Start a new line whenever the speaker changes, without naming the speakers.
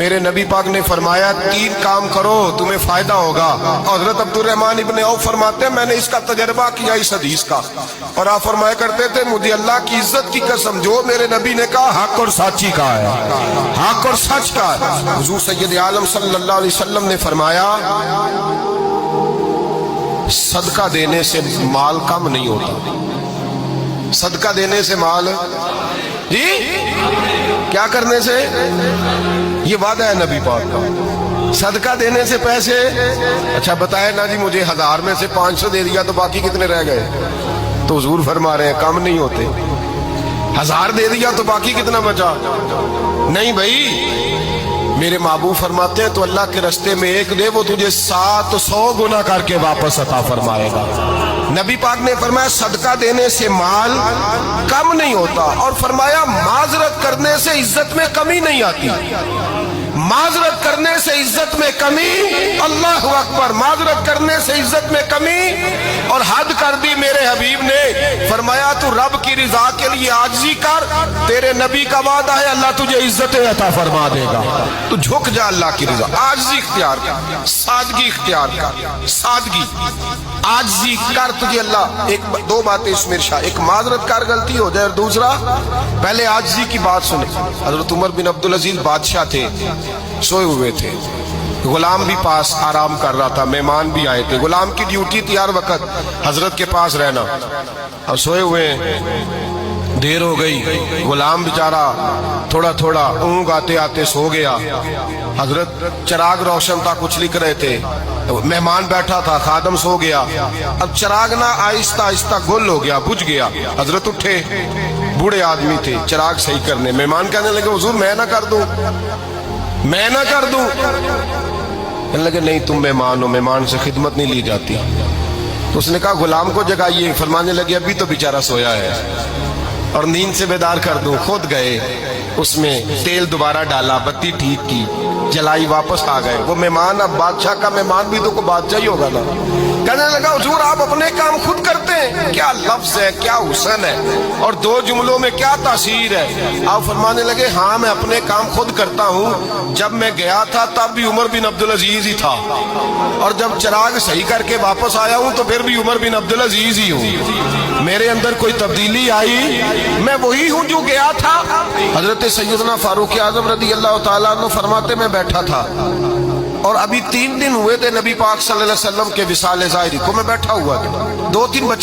میرے نبی پاک نے فرمایا 3 کام کرو تمہیں فائدہ ہوگا۔ حضرت عبدالرحمن ابن عوف فرماتے ہیں میں نے اس کا تجربہ کیا اس حدیث کا، اور آپ فرمایا کرتے تھے مجھے اللہ کی عزت کی قسم جو میرے نبی نے کہا حق اور سچی کا ہے، حق اور سچ کا ہے۔ حضور سید عالم صلی اللہ علیہ وسلم نے فرمایا صدقہ دینے سے مال کم نہیں ہوتا، صدقہ دینے سے مال جی کیا کرنے سے، یہ وعدہ ہے نبی پاک کا، صدقہ دینے سے پیسے، اچھا بتائے نا جی مجھے 1000 میں سے 500 دے دیا تو باقی کتنے رہ گئے؟ تو حضور فرما رہے ہیں کم نہیں ہوتے، 1000 دے دیا تو باقی کتنا بچا؟ نہیں بھائی، میرے محبوب فرماتے ہیں تو اللہ کے رستے میں ایک دے وہ تجھے 700 گنا کر کے واپس عطا فرمائے گا۔ نبی پاک نے فرمایا صدقہ دینے سے مال کم نہیں ہوتا، اور فرمایا معذرت کرنے سے عزت میں کمی نہیں آتی، معذرت کرنے سے عزت میں کمی، اللہ اکبر، معذرت کرنے سے عزت میں کمی، اور حد کر دی میرے حبیب نے فرمایا تو رب کی رضا کے لیے عاجزی کر، تیرے نبی کا وعدہ ہے اللہ تجھے عزت عطا فرما دے گا، تو جھک جا اللہ کی رضا، عاجزی اختیار کر، سادگی اختیار کر، سادگی عاجزی کر، تجھے اللہ دو باتیں اس میں ارشاد، ایک معذرت کر غلطی ہو جائے، اور دوسرا پہلے عاجزی کی بات سنے۔ حضرت عمر بن عبدالعزیز بادشاہ تھے، سوئے ہوئے تھے، غلام بھی پاس آرام کر رہا تھا، مہمان بھی آئے تھے، غلام کی ڈیوٹی تھی ہر وقت حضرت کے پاس رہنا، اور سوئے ہوئے دیر ہو گئی، غلام بیچارہ تھوڑا تھوڑا اونگ آتے آتے سو گیا، حضرت چراغ روشن تھا کچھ لکھ رہے تھے، مہمان بیٹھا تھا، خادم سو گیا، اب چراغ نہ آہستہ آہستہ گل ہو گیا، بجھ گیا، حضرت اٹھے، بوڑھے آدمی تھے، چراغ صحیح کرنے، مہمان کہنے لگے حضور میں نہ کر دوں، میں نہ کر دوں، کہنے لگے نہیں تم مہمان ہو، مہمان سے خدمت نہیں لی جاتی، تو اس نے کہا غلام کو جگائیے، فرمانے لگے ابھی تو بیچارہ سویا ہے اور نیند سے بیدار کر دوں، خود گئے، اس میں تیل دوبارہ ڈالا، بتی ٹھیک کی، جلائی، واپس آ گئے، وہ مہمان اب بادشاہ کا مہمان بھی تو کوئی بادشاہ ہی ہوگا نا، کہنے لگا حضور آپ اپنے کام خود کرتے ہیں، کیا لفظ ہے، کیا حسن ہے، اور 2 جملوں میں کیا تاثیر ہے۔ آپ فرمانے لگے ہاں میں اپنے کام خود کرتا ہوں، جب میں گیا تھا تب بھی عمر بن عبدالعزیز ہی تھا، اور جب چراغ صحیح کر کے واپس آیا ہوں تو پھر بھی عمر بن عبدالعزیز ہی ہوں، میرے اندر کوئی تبدیلی آئی، میں وہی ہوں جو گیا تھا۔ حضرت سیدنا فاروق اعظم رضی اللہ تعالیٰ عنہ فرماتے میں بیٹھا تھا، اور ابھی 3 دن ہوئے تھے نبی پاک صلی اللہ علیہ وسلم کے وصال ظاہری کو، میں بیٹھا ہوا تھا، 2-3 بچے